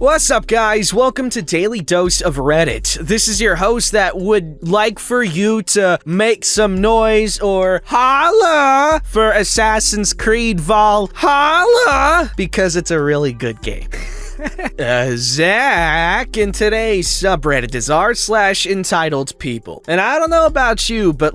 What's up, guys? Welcome to Daily Dose of Reddit. This is your host that would like for you to make some noise or holla for Assassin's Creed Valhalla because it's a really good game. Zach, and today's subreddit is r/EntitledPeople. And I don't know about you, but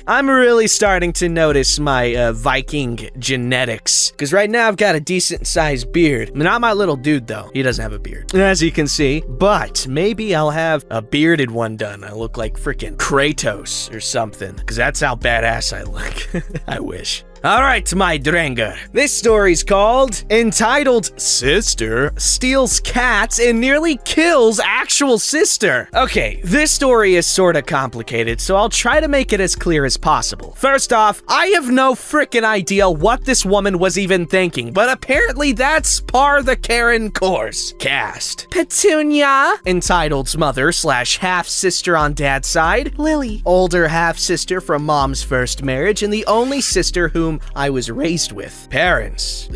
I'm really starting to notice my Viking genetics. Because right now I've got a decent sized beard. Not my little dude though, he doesn't have a beard, as you can see. But maybe I'll have a bearded one done. I look like freaking Kratos or something. Because that's how badass I look. I wish. Alright, my Dranger. This story's called Entitled Sister Steals Cats and Nearly Kills Actual Sister. Okay, this story is sorta complicated, so I'll try to make it as clear as possible. First off, I have no frickin' idea what this woman was even thinking, but apparently that's par the Karen course. Cast: Petunia, Entitled's mother/half-sister on dad's side. Lily, older half-sister from mom's first marriage and the only sister whom I was raised with. Parents.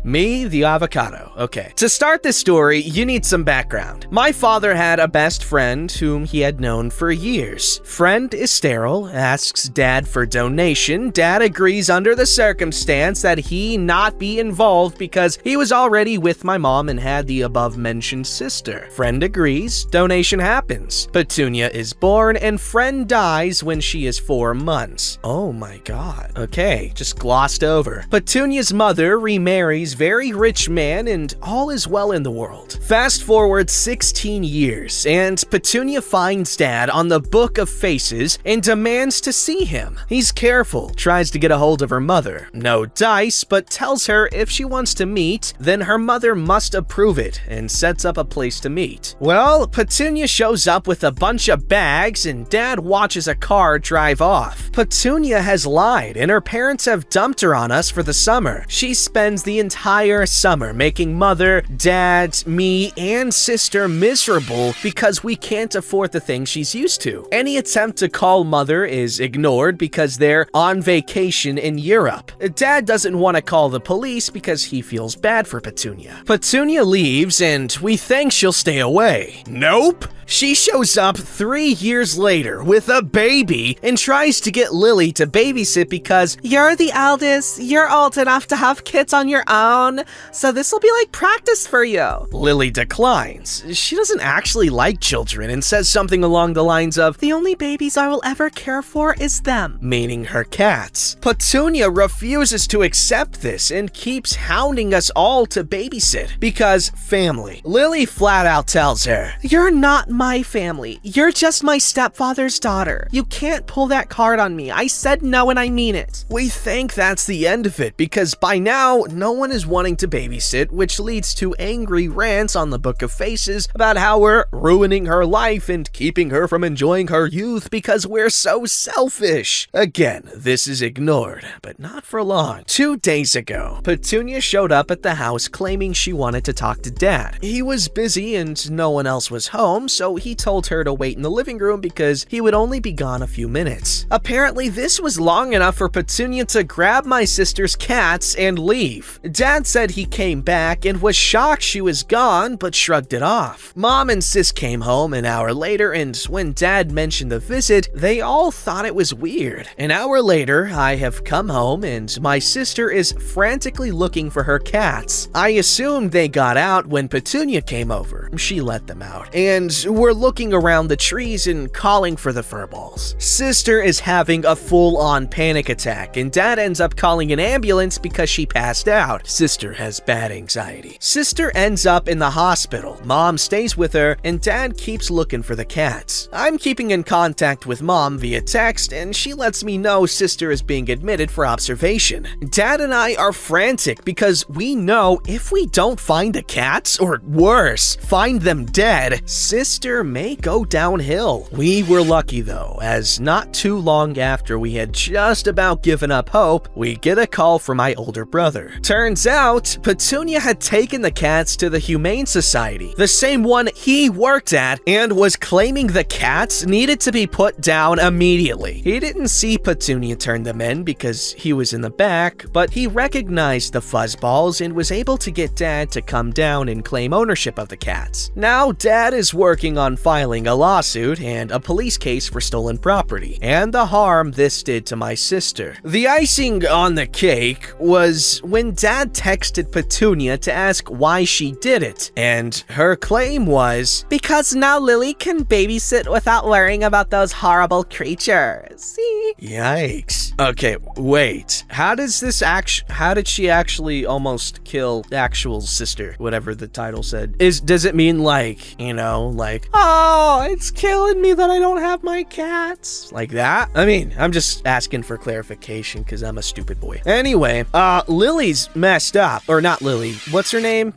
Me, the avocado. Okay. To start this story, you need some background. My father had a best friend whom he had known for years. Friend is sterile, asks dad for donation. Dad agrees under the circumstance that he not be involved because he was already with my mom and had the above-mentioned sister. Friend agrees, donation happens. Petunia is born and friend dies when she is 4 months. Oh my god. Okay. Just glossed over. Petunia's mother remarries very rich man and all is well in the world. Fast forward 16 years and Petunia finds dad on the Book of Faces and demands to see him. He's careful, tries to get a hold of her mother. No dice, but tells her if she wants to meet, then her mother must approve it and sets up a place to meet. Well, Petunia shows up with a bunch of bags and dad watches a car drive off. Petunia has lied and her parents have dumped her on us for the summer. She spends the entire summer making mother, dad, me, and sister miserable because we can't afford the things she's used to. Any attempt to call mother is ignored because they're on vacation in Europe. Dad doesn't want to call the police because he feels bad for Petunia. Petunia leaves and we think she'll stay away. Nope! She shows up 3 years later with a baby and tries to get Lily to babysit because you're the eldest, you're old enough to have kids on your own, so this will be like practice for you. Lily declines. She doesn't actually like children and says something along the lines of, the only babies I will ever care for is them, meaning her cats. Petunia refuses to accept this and keeps hounding us all to babysit because family. Lily flat out tells her, you're not my family. You're just my stepfather's daughter. You can't pull that card on me. I said no and I mean it. We think that's the end of it because by now, no one is wanting to babysit, which leads to angry rants on the Book of Faces about how we're ruining her life and keeping her from enjoying her youth because we're so selfish. Again, this is ignored, but not for long. 2 days ago, Petunia showed up at the house claiming she wanted to talk to dad. He was busy and no one else was home, so he told her to wait in the living room because he would only be gone a few minutes. Apparently, this was long enough for Petunia to grab my sister's cats and leave. Dad said he came back and was shocked she was gone, but shrugged it off. Mom and sis came home an hour later, and when Dad mentioned the visit, they all thought it was weird. An hour later, I have come home and my sister is frantically looking for her cats. I assumed they got out when Petunia came over. She let them out. And we're looking around the trees and calling for the furballs. Sister is having a full-on panic attack, and Dad ends up calling an ambulance because she passed out. Sister has bad anxiety. Sister ends up in the hospital. Mom stays with her, and Dad keeps looking for the cats. I'm keeping in contact with Mom via text, and she lets me know Sister is being admitted for observation. Dad and I are frantic because we know if we don't find the cats, or worse, find them dead, Sister doctor may go downhill. We were lucky though, as not too long after we had just about given up hope, we get a call from my older brother. Turns out, Petunia had taken the cats to the Humane Society, the same one he worked at, and was claiming the cats needed to be put down immediately. He didn't see Petunia turn them in because he was in the back, but he recognized the fuzzballs and was able to get Dad to come down and claim ownership of the cats. Now Dad is working on filing a lawsuit and a police case for stolen property, and the harm this did to my sister. The icing on the cake was when Dad texted Petunia to ask why she did it, and her claim was, "Because now Lily can babysit without worrying about those horrible creatures." See? Yikes. Okay, wait. How did she actually almost kill actual sister? Whatever the title said. Does it mean like, oh, it's killing me that I don't have my cats? Like that? I mean, I'm just asking for clarification because I'm a stupid boy. Anyway, Lily's messed up. Or not Lily. What's her name?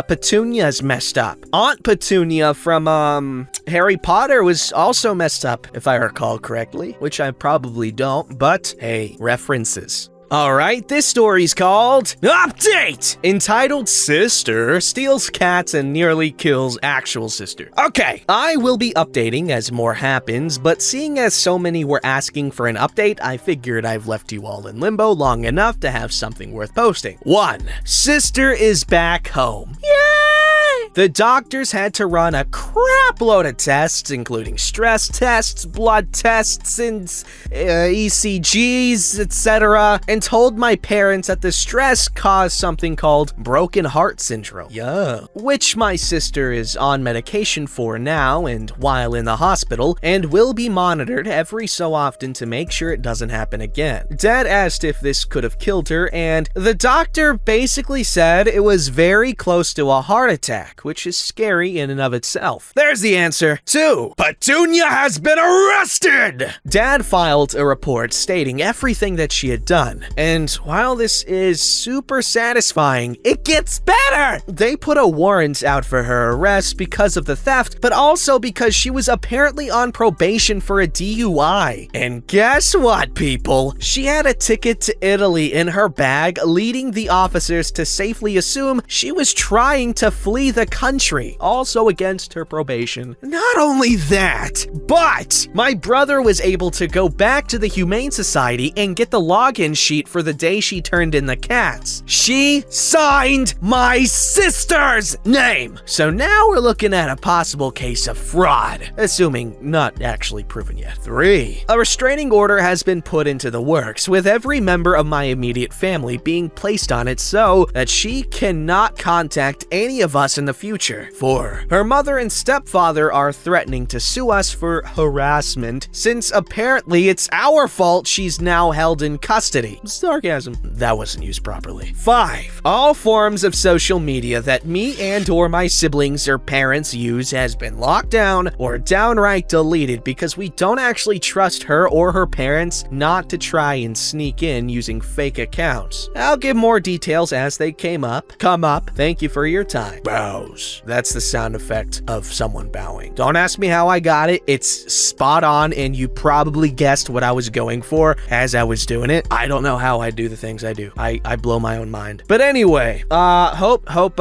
Petunia's messed up. Aunt Petunia from, Harry Potter was also messed up, if I recall correctly, which I probably don't, but hey, references. Alright, this story's called Update! Entitled Sister Steals Cats and Nearly Kills Actual Sister. Okay, I will be updating as more happens, but seeing as so many were asking for an update, I figured I've left you all in limbo long enough to have something worth posting. 1. Sister is back home. Yay! The doctors had to run a crap load of tests, including stress tests, blood tests, and ECGs, etc., and told my parents that the stress caused something called broken heart syndrome. Yeah. Which my sister is on medication for now and while in the hospital, and will be monitored every so often to make sure it doesn't happen again. Dad asked if this could have killed her, and the doctor basically said it was very close to a heart attack, which is scary in and of itself. There's the answer. 2. Petunia has been arrested! Dad filed a report stating everything that she had done. And while this is super satisfying, it gets better! They put a warrant out for her arrest because of the theft, but also because she was apparently on probation for a DUI. And guess what, people? She had a ticket to Italy in her bag, leading the officers to safely assume she was trying to flee the country, also against her probation. Not only that, but my brother was able to go back to the Humane Society and get the login sheet for the day she turned in the cats. She signed my sister's name! So now we're looking at a possible case of fraud, assuming not actually proven yet. 3. A restraining order has been put into the works, with every member of my immediate family being placed on it so that she cannot contact any of us in the future. 4. Her mother and stepfather are threatening to sue us for harassment, since apparently it's our fault she's now held in custody. Sarcasm. That wasn't used properly. 5. All forms of social media that me and or my siblings or parents use has been locked down or downright deleted because we don't actually trust her or her parents not to try and sneak in using fake accounts. I'll give more details as they come up. Thank you for your time. Bows. That's the sound effect of someone bowing. Don't ask me how I got it. It's spot on, and you probably guessed what I was going for as I was doing it. I don't know how I do the things I do. I blow my own mind. But anyway, hope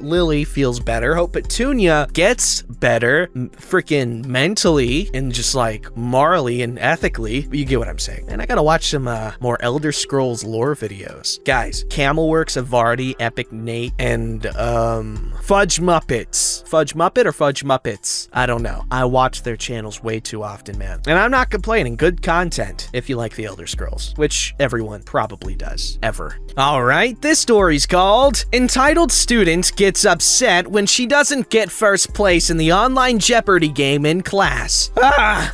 Lily feels better. Hope Petunia gets better, freaking mentally and just like morally and ethically. You get what I'm saying. And I gotta watch some more Elder Scrolls lore videos. Guys, Camelworks, Avardi, Epic Nate, and Fudge Muppets. Fudge Muppet or Fudge Muppets? I don't know. I watch their channels way too often, man. And I'm not complaining. Good content if you like the Elder Scrolls, which everyone probably does. Ever. Alright, this story's called Entitled Student Gets Upset When She Doesn't Get First Place in the Online Jeopardy game in Class.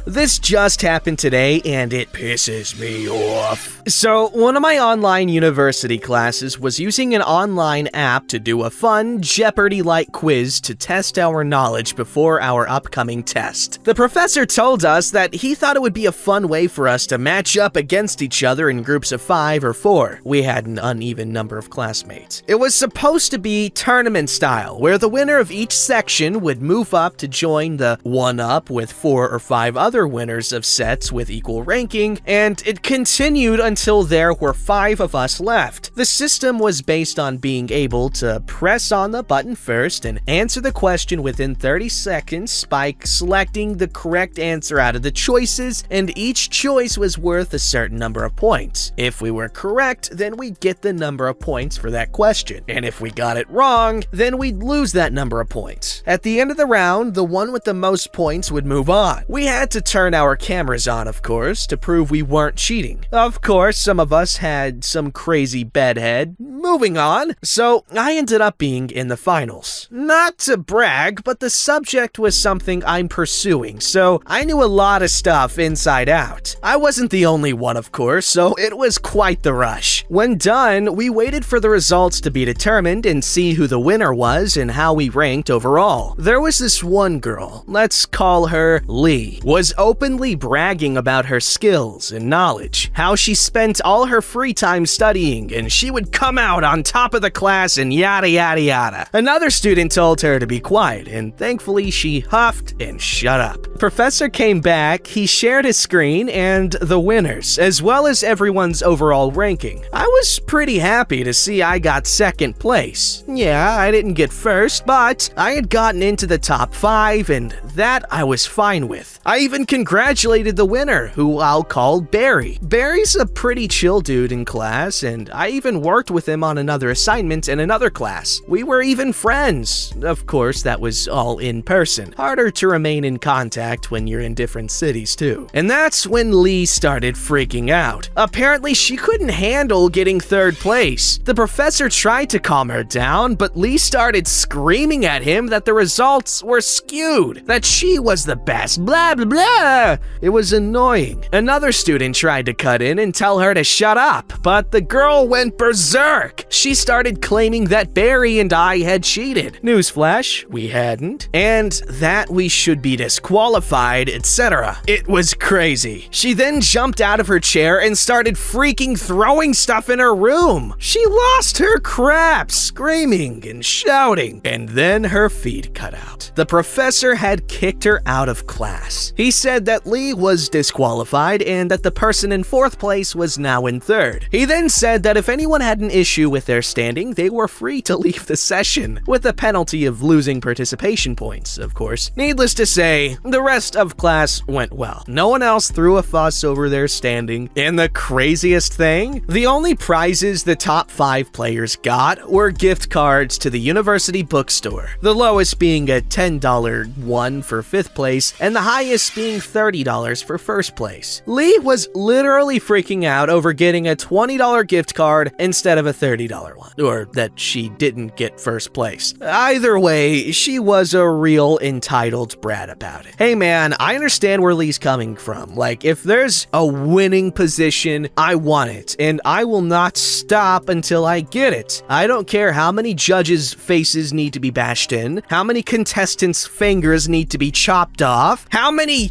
This just happened today and it pisses me off. So, one of my online university classes was using an online app to do a fun Jeopardy activity-like quiz to test our knowledge before our upcoming test. The professor told us that he thought it would be a fun way for us to match up against each other in groups of 5 or 4. We had an uneven number of classmates. It was supposed to be tournament style, where the winner of each section would move up to join the one-up with 4 or 5 other winners of sets with equal ranking, and it continued until there were 5 of us left. The system was based on being able to press on the button first and answer the question within 30 seconds by selecting the correct answer out of the choices, and each choice was worth a certain number of points. If we were correct, then we'd get the number of points for that question, and if we got it wrong, then we'd lose that number of points. At the end of the round, the one with the most points would move on. We had to turn our cameras on, of course, to prove we weren't cheating. Of course, some of us had some crazy bedhead. Moving on, so I ended up being in the finals. Not to brag, but the subject was something I'm pursuing, so I knew a lot of stuff inside out. I wasn't the only one, of course, so it was quite the rush. When done, we waited for the results to be determined and see who the winner was and how we ranked overall. There was this one girl, let's call her Lee, was openly bragging about her skills and knowledge, how she spent all her free time studying and she would come out on top of the class and yada yada yada. Another student told her to be quiet, and thankfully she huffed and shut up. Professor came back, he shared his screen and the winners, as well as everyone's overall ranking. I was pretty happy to see I got second place. Yeah, I didn't get first, but I had gotten into the top 5, and that I was fine with. I even congratulated the winner, who I'll call Barry. Barry's a pretty chill dude in class, and I even worked with him on another assignment in another class. We were even friends. Of course, that was all in person. Harder to remain in contact when you're in different cities too. And that's when Lee started freaking out. Apparently, she couldn't handle getting third place. The professor tried to calm her down, but Lee started screaming at him that the results were skewed, that she was the best, blah blah blah. It was annoying. Another student tried to cut in and tell her to shut up, but the girl went berserk. She started claiming that Barry and I had cheated. Newsflash, we hadn't, and that we should be disqualified, etc. It was crazy. She then jumped out of her chair and started freaking throwing stuff in her room. She lost her crap, screaming and shouting, and then her feed cut out. The professor had kicked her out of class. He said that Lee was disqualified and that the person in 4th place was now in 3rd. He then said that if anyone had an issue with their standing, they were free to leave the session, with the penalty of losing participation points, of course. Needless to say, the rest of class went well. No one else threw a fuss over their standing, and the craziest thing? The only prizes the top 5 players got were gift cards to the university bookstore, the lowest being a $10 one for 5th place, and the highest being $30 for 1st place. Lee was literally freaking out over getting a $20 gift card instead of a $30 one, or that she didn't get 1st place. Either way, she was a real entitled brat about it. Hey man, I understand where Lee's coming from. Like, if there's a winning position, I want it, and I will not stop until I get it. I don't care how many judges' faces need to be bashed in, how many contestants' fingers need to be chopped off, how many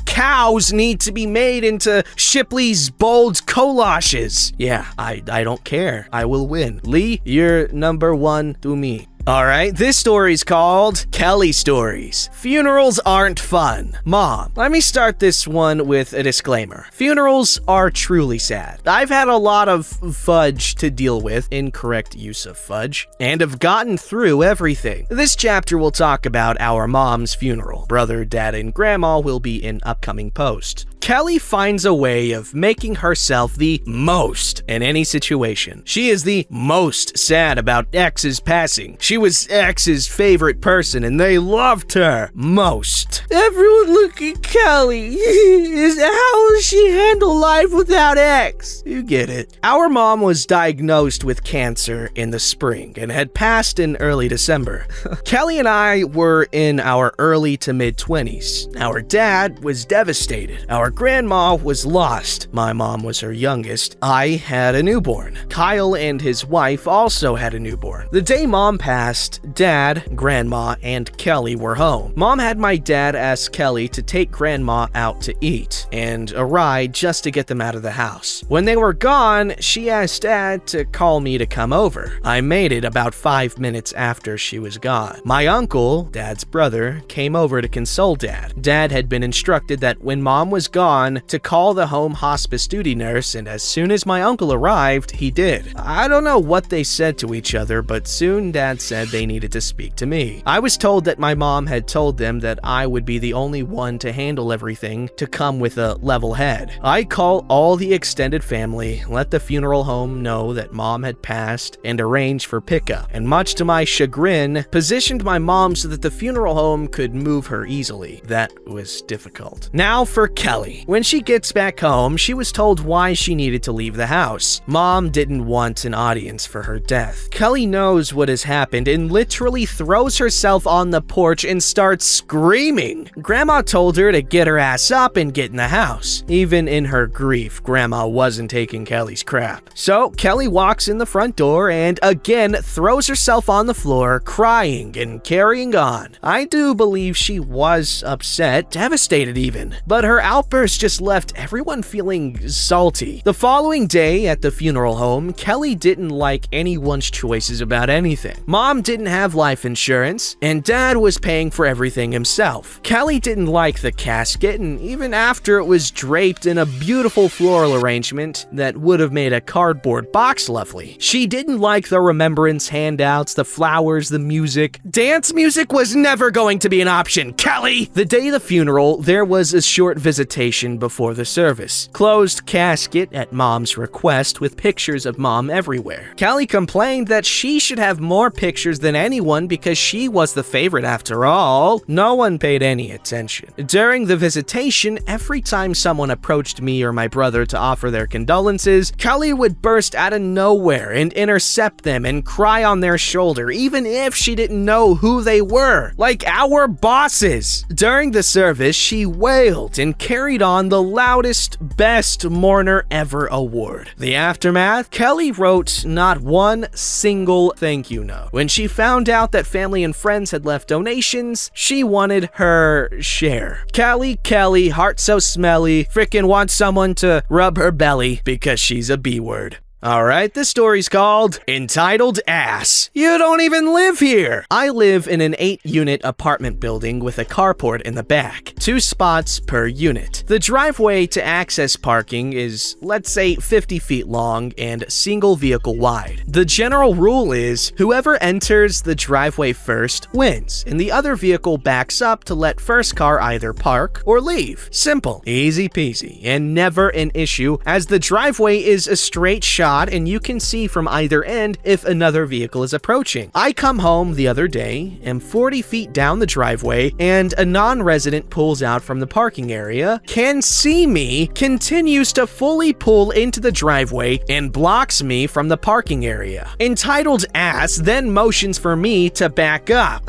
cows need to be made into Shipley's bold collages. Yeah, I don't care. I will win. Lee, you're number 1 to me. Alright, this story's called Kelly Stories. Funerals aren't fun. Mom, let me start this one with a disclaimer. Funerals are truly sad. I've had a lot of fudge to deal with, incorrect use of fudge, and have gotten through everything. This chapter will talk about our mom's funeral. Brother, dad, and grandma will be in upcoming posts. Kelly finds a way of making herself the most in any situation. She is the most sad about X's passing. She was X's favorite person and they loved her most. Everyone look at Kelly. How will she handle life without X? You get it. Our mom was diagnosed with cancer in the spring and had passed in early December. Kelly and I were in our early to mid-20s. Our dad was devastated. Our Our grandma was lost. My mom was her youngest. I had a newborn. Kyle and his wife also had a newborn. The day Mom passed, Dad, Grandma, and Kelly were home. Mom had my dad ask Kelly to take Grandma out to eat and a ride just to get them out of the house. When they were gone, she asked Dad to call me to come over. I made it about 5 minutes after she was gone. My uncle, Dad's brother, came over to console Dad. Dad had been instructed that when Mom was gone to call the home hospice duty nurse, and as soon as my uncle arrived, he did. I don't know what they said to each other, but soon Dad said they needed to speak to me. I was told that my mom had told them that I would be the only one to handle everything, to come with a level head. I call all the extended family, let the funeral home know that Mom had passed, and arrange for pickup, and much to my chagrin, positioned my mom so that the funeral home could move her easily. That was difficult. Now for Kelly. When she gets back home, she was told why she needed to leave the house. Mom didn't want an audience for her death. Kelly knows what has happened and literally throws herself on the porch and starts screaming. Grandma told her to get her ass up and get in the house. Even in her grief, Grandma wasn't taking Kelly's crap. So Kelly walks in the front door and again throws herself on the floor, crying and carrying on. I do believe she was upset, devastated even, but her outburst just left everyone feeling salty. The following day at the funeral home, Kelly didn't like anyone's choices about anything. Mom didn't have life insurance, and Dad was paying for everything himself. Kelly didn't like the casket, and even after it was draped in a beautiful floral arrangement that would have made a cardboard box lovely, she didn't like the remembrance handouts, the flowers, the music. Dance music was never going to be an option, Kelly! The day of the funeral, there was a short visitation before the service. Closed casket at Mom's request with pictures of Mom everywhere. Kelly complained that she should have more pictures than anyone because she was the favorite after all. No one paid any attention. During the visitation, every time someone approached me or my brother to offer their condolences, Kelly would burst out of nowhere and intercept them and cry on their shoulder, even if she didn't know who they were, like our bosses. During the service, she wailed and carried on the loudest, best mourner ever award. The aftermath, Kelly wrote not one single thank you note. When she found out that family and friends had left donations, she wanted her share. Kelly, heart so smelly, frickin' wants someone to rub her belly because she's a B-word. Alright, this story's called Entitled Ass. You don't even live here! I live in an 8-unit apartment building with a carport in the back, 2 spots per unit. The driveway to access parking is, let's say, 50 feet long and single vehicle wide. The general rule is, whoever enters the driveway first wins, and the other vehicle backs up to let first car either park or leave. Simple, easy peasy, and never an issue, as the driveway is a straight shot and you can see from either end if another vehicle is approaching. I come home the other day, am 40 feet down the driveway, and a non-resident pulls out from the parking area, can see me, continues to fully pull into the driveway, and blocks me from the parking area. Entitled Ass then motions for me to back up.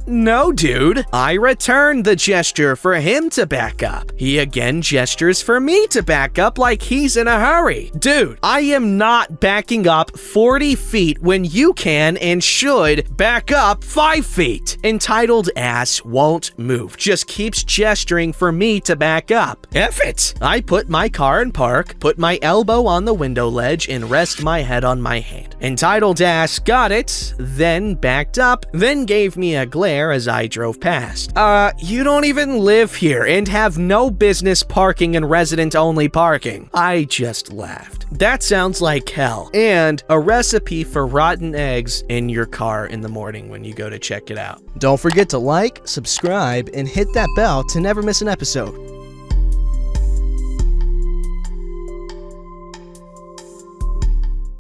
No dude. I return the gesture for him to back up. He again gestures for me to back up like he's in a hurry. Dude, I am not backing up 40 feet when you can and should back up 5 feet. Entitled Ass won't move, just keeps gesturing for me to back up. F it! I put my car in park, put my elbow on the window ledge, and rest my head on my hand. Entitled Ass got it, then backed up, then gave me a glare as I drove past. You don't even live here and have no business parking in resident-only parking. I just laughed. That sounds like hell, and a recipe for rotten eggs in your car in the morning when you go to check it out. Don't forget to like, subscribe, and hit that bell to never miss an episode.